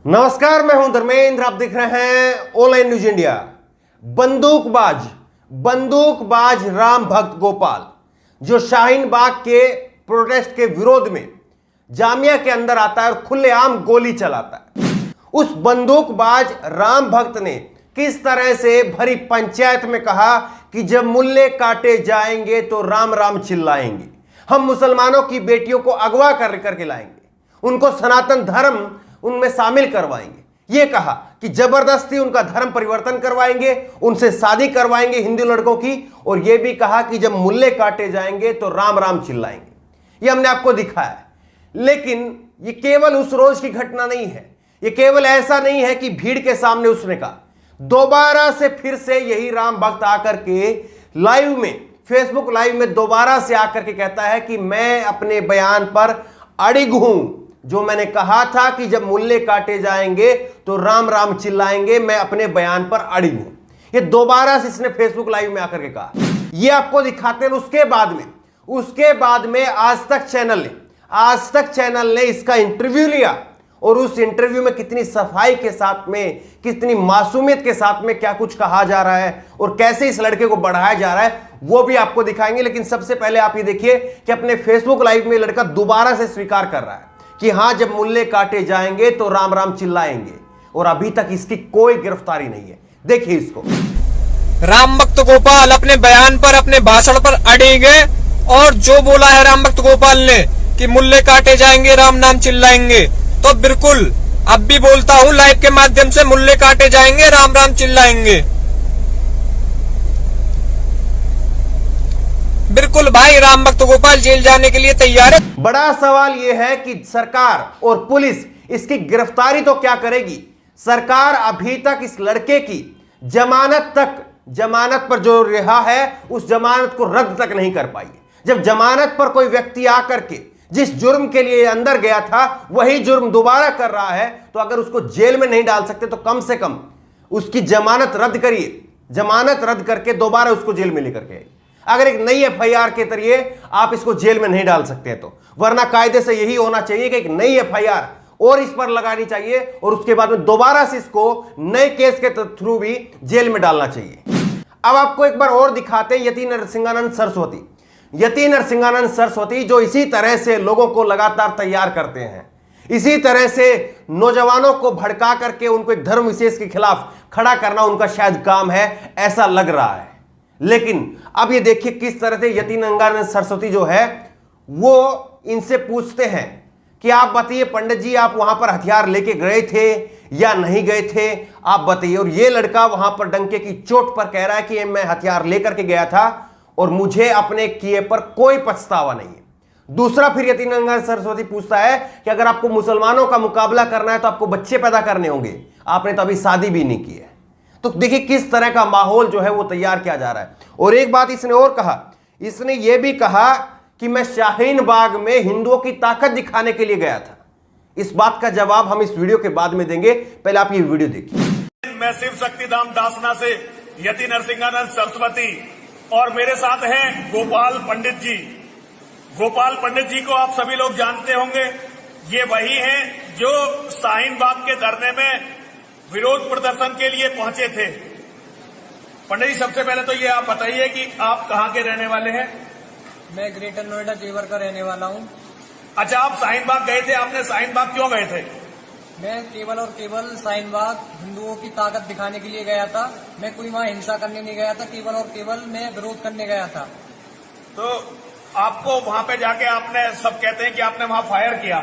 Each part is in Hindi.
नमस्कार, मैं हूं धर्मेंद्र। आप देख रहे हैं ऑनलाइन न्यूज इंडिया। बंदूकबाज राम भक्त गोपाल जो शाहीन बाग के प्रोटेस्ट के विरोध में जामिया के अंदर आता है और खुलेआम गोली चलाता है, उस बंदूकबाज राम भक्त ने किस तरह से भरी पंचायत में कहा कि जब मुल्ले काटे जाएंगे तो राम राम चिल्लाएंगे, हम मुसलमानों की बेटियों को अगवा करके लाएंगे, उनको सनातन धर्म उनमें शामिल करवाएंगे। यह कहा कि जबरदस्ती उनका धर्म परिवर्तन करवाएंगे, उनसे शादी करवाएंगे हिंदू लड़कों की, और यह भी कहा कि जब मुल्ले काटे जाएंगे तो राम राम चिल्लाएंगे। यह हमने आपको दिखाया है, लेकिन यह केवल उस रोज की घटना नहीं है। यह केवल ऐसा नहीं है कि भीड़ के सामने उसने कहा, दोबारा से फिर से यही राम भक्त आकर के लाइव में, फेसबुक लाइव में दोबारा से आकर के कहता है कि मैं अपने बयान पर अड़िग हूं। जो मैंने कहा था कि जब मुल्ले काटे जाएंगे तो राम राम चिल्लाएंगे, मैं अपने बयान पर अड़ी हूं। ये दोबारा से इसने फेसबुक लाइव में आकर के कहा। ये आपको दिखाते हैं। उसके बाद में आज तक चैनल ने इसका इंटरव्यू लिया, और उस इंटरव्यू में कितनी सफाई के साथ में, कितनी मासूमियत के साथ में क्या कुछ कहा जा रहा है और कैसे इस लड़के को बढ़ाया जा रहा है, वो भी आपको दिखाएंगे। लेकिन सबसे पहले आप ये देखिए कि अपने फेसबुक लाइव में लड़का दोबारा से स्वीकार कर रहा है कि हां, जब मुल्ले काटे जाएंगे तो राम राम चिल्लाएंगे, और अभी तक इसकी कोई गिरफ्तारी नहीं है। देखिए इसको। राम भक्त गोपाल अपने बयान पर, अपने भाषण पर अड़ेंगे, और जो बोला है राम भक्त गोपाल ने कि मुल्ले काटे जाएंगे राम नाम चिल्लाएंगे, तो बिल्कुल अब भी बोलता हूं लाइव के माध्यम से, मुल्ले काटे जाएंगे राम राम चिल्लाएंगे। बिल्कुल भाई, राम भक्त गोपाल जेल जाने के लिए तैयार है। बड़ा सवाल यह है कि सरकार और पुलिस इसकी गिरफ्तारी तो क्या करेगी। सरकार अभी तक इस लड़के की जमानत पर जो रिहा है, उस जमानत को रद्द तक नहीं कर पाई। जब जमानत पर कोई व्यक्ति आकर के जिस जुर्म के लिए अंदर गया था वही जुर्म दोबारा कर रहा है, तो अगर उसको जेल में नहीं डाल सकते तो कम से कम उसकी जमानत रद्द करिए। जमानत रद्द करके दोबारा उसको जेल में लेकर के आइए। अगर एक नई एफआईआर के जरिए आप इसको जेल में नहीं डाल सकते तो, वरना कायदे से यही होना चाहिए कि एक नई एफआईआर और इस पर लगानी चाहिए, और उसके बाद में दोबारा से इसको नए केस के थ्रू भी जेल में डालना चाहिए। अब आपको एक बार और दिखाते हैं यति नरसिंहानंद सरस्वती, जो इसी तरह से लोगों को लगातार तैयार करते हैं, इसी तरह से नौजवानों को भड़का करके उनको एक धर्म विशेष के खिलाफ खड़ा करना उनका शायद काम है, ऐसा लग रहा है। लेकिन अब ये देखिए किस तरह से यति नरसिंहानंद सरस्वती जो है वो इनसे पूछते हैं कि आप बताइए पंडित जी, आप वहां पर हथियार लेके गए थे या नहीं गए थे, आप बताइए। और ये लड़का वहां पर डंके की चोट पर कह रहा है कि मैं हथियार लेकर के गया था और मुझे अपने किए पर कोई पछतावा नहीं है। दूसरा फिर यति नरसिंहानंद सरस्वती पूछता है कि अगर आपको मुसलमानों का मुकाबला करना है तो आपको बच्चे पैदा करने होंगे, आपने तो अभी शादी भी नहीं की है। तो देखिए किस तरह का माहौल जो है वो तैयार किया जा रहा है। और एक बात इसने और कहा, इसने ये भी कहा कि मैं शाहीन बाग में हिंदुओं की ताकत दिखाने के लिए गया था। इस बात का जवाब हम इस वीडियो के बाद में देंगे, पहले आप ये वीडियो देखिए। मैं शिव शक्तिधाम दासना से यति नरसिंहानंद सरस्वती, और मेरे साथ हैं गोपाल पंडित जी। गोपाल पंडित जी को आप सभी लोग जानते होंगे। ये वही हैं जो शाहीन बाग के धरने में विरोध प्रदर्शन के लिए पहुंचे थे। पंडित जी, सबसे पहले तो ये आप बताइए कि आप कहाँ के रहने वाले हैं? मैं ग्रेटर नोएडा जेवर का रहने वाला हूँ। अच्छा, आप शाहीन बाग गए थे, आपने शाहीन बाग क्यों गए थे? मैं केवल और केवल शाहीन बाग हिंदुओं की ताकत दिखाने के लिए गया था। मैं कोई वहाँ हिंसा करने नहीं गया था, केवल और केवल मैं विरोध करने गया था। तो आपको वहां पे जाके आपने, सब कहते हैं कि आपने वहां फायर किया,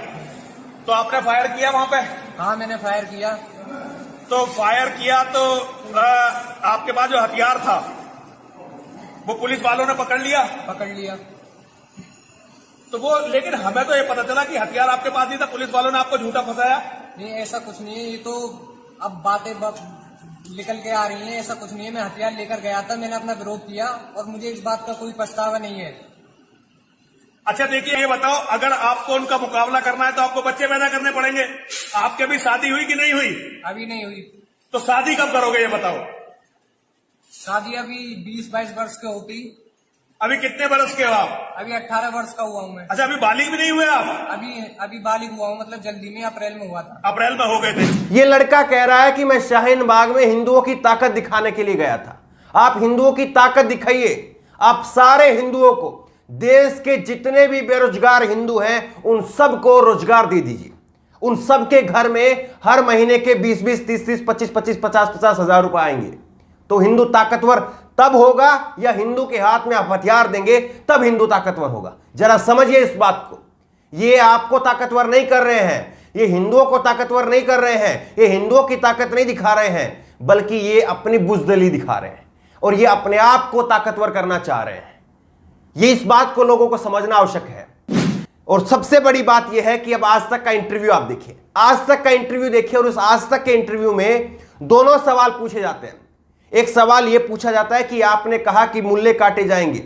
तो आपने फायर किया वहां पे? हाँ, मैंने फायर किया। तो फायर किया तो आपके पास जो हथियार था वो पुलिस वालों ने पकड़ लिया? पकड़ लिया। तो वो, लेकिन हमें तो ये पता चला कि हथियार आपके पास नहीं था, पुलिस वालों ने आपको झूठा फंसाया। नहीं, ऐसा कुछ नहीं है। ये तो अब बातें निकल के आ रही हैं। ऐसा कुछ नहीं है। मैं हथियार लेकर गया था, मैंने अपना विरोध किया, और मुझे इस बात का कोई पछतावा नहीं है। अच्छा देखिए, ये बताओ, अगर आपको उनका मुकाबला करना है तो आपको बच्चे पैदा करने पड़ेंगे। आपके भी शादी हुई कि नहीं हुई? अभी नहीं हुई। तो शादी कब करोगे ये बताओ? शादी अभी 20-22 वर्ष के होती। अभी कितने बरस के हो आप? अभी 18 वर्ष का हुआ हूँ मैं। अच्छा, अभी बालिग भी नहीं हुए आप? अभी बालिग हुआ हूँ, मतलब जल्दी में अप्रैल में हुआ था। अप्रैल में हो गए थे। ये लड़का कह रहा है कि मैं शाहीन बाग में हिंदुओं की ताकत दिखाने के लिए गया था। आप हिंदुओं की ताकत दिखाइए। आप सारे हिंदुओं को, देश के जितने भी बेरोजगार हिंदू हैं उन सबको रोजगार दे दीजिए। उन सबके घर में हर महीने के 20-20, 30-30, 25-25, 50-50 हजार रुपए आएंगे। तो हिंदू ताकतवर तब होगा, या हिंदू के हाथ में आप हथियार देंगे तब हिंदू ताकतवर होगा। जरा समझिए इस बात को। ये आपको ताकतवर नहीं कर रहे हैं, ये हिंदुओं को ताकतवर नहीं कर रहे हैं, ये हिंदुओं की ताकत नहीं दिखा रहे हैं, बल्कि ये अपनी बुजदली दिखा रहे हैं और ये अपने आप को ताकतवर करना चाह रहे हैं। ये इस बात को लोगों को समझना आवश्यक है। और सबसे बड़ी बात यह है कि अब आज तक का इंटरव्यू आप देखिए, आज तक का इंटरव्यू देखिए, और उस आज तक के इंटरव्यू में दोनों सवाल पूछे जाते हैं। एक सवाल यह पूछा जाता है कि आपने कहा कि मुल्ले काटे जाएंगे,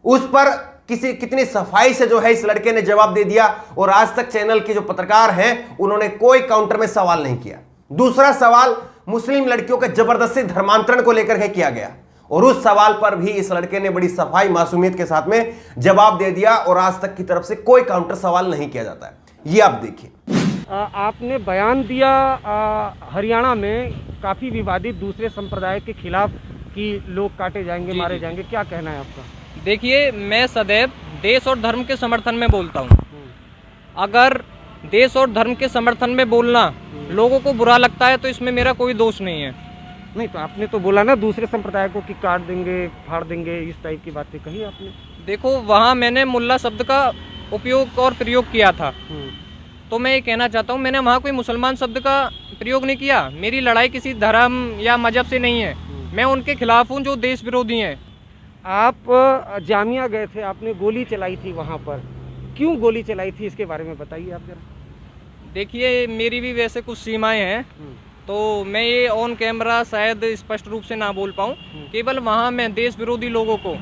उस पर कितनी सफाई से जो है इस लड़के ने जवाब दे दिया, और आज तक चैनल के जो पत्रकार हैं उन्होंने कोई काउंटर में सवाल नहीं किया। दूसरा सवाल मुस्लिम लड़कियों के जबरदस्ती धर्मांतरण को लेकर के किया गया, और उस सवाल पर भी इस लड़के ने बड़ी सफाई मासूमियत के साथ में जवाब दे दिया, और आज तक की तरफ से कोई काउंटर सवाल नहीं किया जाता है। ये आप देखिए। आपने बयान दिया हरियाणा में काफ़ी विवादित दूसरे संप्रदाय के खिलाफ कि लोग काटे जाएंगे, मारे जाएंगे, क्या कहना है आपका? देखिए, मैं सदैव देश और धर्म के समर्थन में बोलता हूँ। अगर देश और धर्म के समर्थन में बोलना लोगों को बुरा लगता है तो इसमें मेरा कोई दोष नहीं है। नहीं, तो आपने तो बोला ना दूसरे संप्रदाय को कि काट देंगे, फाड़ देंगे, इस टाइप की बातें कही आपने। देखो, वहाँ मैंने मुल्ला शब्द का उपयोग और प्रयोग किया था, तो मैं ये कहना चाहता हूँ मैंने वहाँ कोई मुसलमान शब्द का प्रयोग नहीं किया। मेरी लड़ाई किसी धर्म या मजहब से नहीं है, मैं उनके खिलाफ हूँ जो देश विरोधी हैं। आप जामिया गए थे, आपने गोली चलाई थी वहाँ पर, क्यों गोली चलाई थी इसके बारे में बताइए आप जरा। देखिए, मेरी भी वैसे कुछ सीमाएं हैं, तो मैं ये ऑन कैमरा शायद स्पष्ट रूप से ना बोल पाऊँ। केवल वहाँ मैं देश विरोधी लोगों को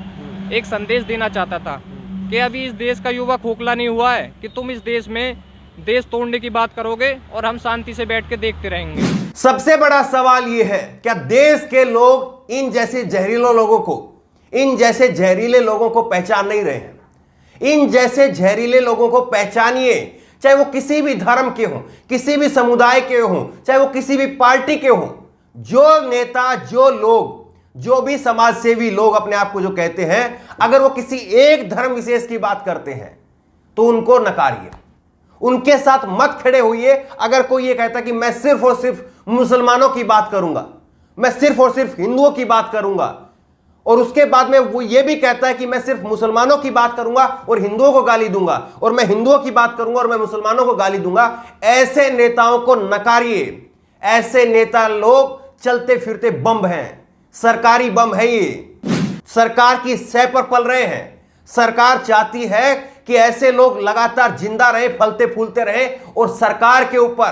एक संदेश देना चाहता था कि अभी इस देश का युवा खोखला नहीं हुआ है कि तुम इस देश में देश तोड़ने की बात करोगे और हम शांति से बैठ के देखते रहेंगे। सबसे बड़ा सवाल यह है, क्या देश के लोग इन जैसे जहरीले लोगों को, इन जैसे जहरीले लोगों को पहचान नहीं रहे हैं? इन जैसे जहरीले लोगों को पहचानिए, चाहे वो किसी भी धर्म के हों, किसी भी समुदाय के हों, चाहे वो किसी भी पार्टी के हों। जो नेता, जो लोग, जो भी समाजसेवी लोग अपने आप को जो कहते हैं, अगर वो किसी एक धर्म विशेष की बात करते हैं तो उनको नकारिए, उनके साथ मत खड़े होइए। अगर कोई ये कहता कि मैं सिर्फ और सिर्फ मुसलमानों की बात करूंगा, मैं सिर्फ और सिर्फ हिंदुओं की बात करूंगा, और उसके बाद में वो ये भी कहता है कि मैं सिर्फ मुसलमानों की बात करूंगा और हिंदुओं को गाली दूंगा, और मैं हिंदुओं की बात करूंगा और मैं मुसलमानों को गाली दूंगा, ऐसे नेताओं को नकारिए। ऐसे नेता लोग चलते फिरते बम हैं, सरकारी बम है। ये सरकार की सह पर पल रहे हैं। सरकार चाहती है कि ऐसे लोग लगातार जिंदा रहे, फलते फूलते रहे, और सरकार के ऊपर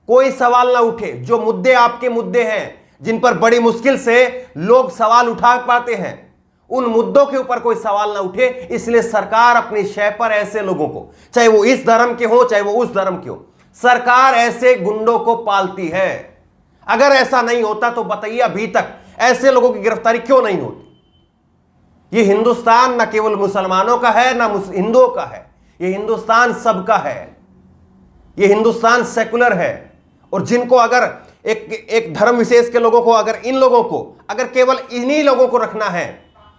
कोई सवाल ना उठे। जो मुद्दे आपके मुद्दे हैं, जिन पर बड़ी मुश्किल से लोग सवाल उठा पाते हैं, उन मुद्दों के ऊपर कोई सवाल ना उठे। इसलिए सरकार अपनी शय पर ऐसे लोगों को, चाहे वो इस धर्म के हो चाहे वो उस धर्म के हो, सरकार ऐसे गुंडों को पालती है। अगर ऐसा नहीं होता तो बताइए अभी तक ऐसे लोगों की गिरफ्तारी क्यों नहीं होती? ये हिंदुस्तान न केवल मुसलमानों का है न हिंदुओं का है, ये हिंदुस्तान सबका है। ये हिंदुस्तान सेकुलर है, और जिनको अगर एक धर्म विशेष के लोगों को, अगर इन लोगों को, अगर केवल इन्हीं लोगों को रखना है,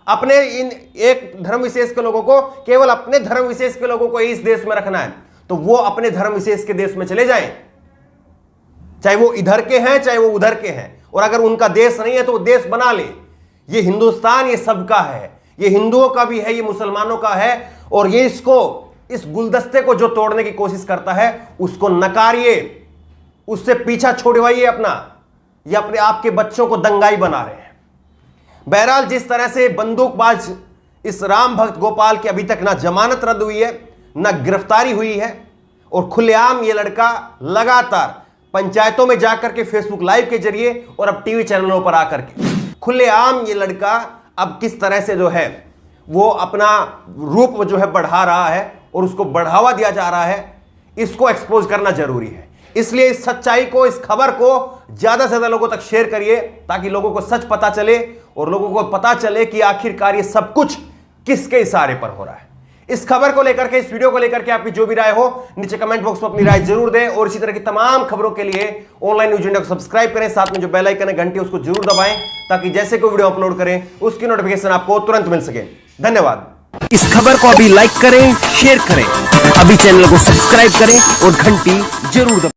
अपने इन एक धर्म विशेष के लोगों को, केवल अपने धर्म विशेष के लोगों को इस देश में रखना है, तो वो अपने धर्म विशेष के देश में चले जाएं, चाहे वो इधर के हैं चाहे वो उधर के हैं। और अगर उनका देश नहीं है तो वो देश बना ले। ये हिंदुस्तान ये सबका है, ये हिंदुओं का भी है, ये मुसलमानों का है, और ये इस गुलदस्ते को जो तोड़ने की कोशिश करता है उसको नकारिए, उससे पीछा छोड़वाइए अपना। ये अपने आपके बच्चों को दंगाई बना रहे हैं। बहरहाल, जिस तरह से बंदूकबाज इस राम भक्त गोपाल की अभी तक ना जमानत रद्द हुई है, ना गिरफ्तारी हुई है, और खुलेआम ये लड़का लगातार पंचायतों में जाकर के फेसबुक लाइव के जरिए और अब टीवी चैनलों पर आकर के खुलेआम ये लड़का अब किस तरह से जो है वो अपना रूप जो है बढ़ा रहा है और उसको बढ़ावा दिया जा रहा है, इसको एक्सपोज करना जरूरी है। इसलिए इस सच्चाई को, इस खबर को ज्यादा से ज्यादा लोगों तक शेयर करिए, ताकि लोगों को सच पता चले और लोगों को पता चले कि आखिरकार ये सब कुछ किसके इशारे पर हो रहा है। इस खबर को लेकर के, इस वीडियो को लेकर के आपकी जो भी राय हो नीचे कमेंट बॉक्स में अपनी राय जरूर दें। और इसी तरह की तमाम खबरों के लिए ऑनलाइन न्यूज इंडिया को सब्सक्राइब करें, साथ में जो बेल आइकन है घंटी उसको जरूर दबाएं, ताकि जैसे कोई वीडियो अपलोड करें उसकी नोटिफिकेशन आपको तुरंत मिल सके। धन्यवाद। इस खबर को अभी लाइक करें, शेयर करें, अभी चैनल को सब्सक्राइब करें और घंटी जरूर दबाएं।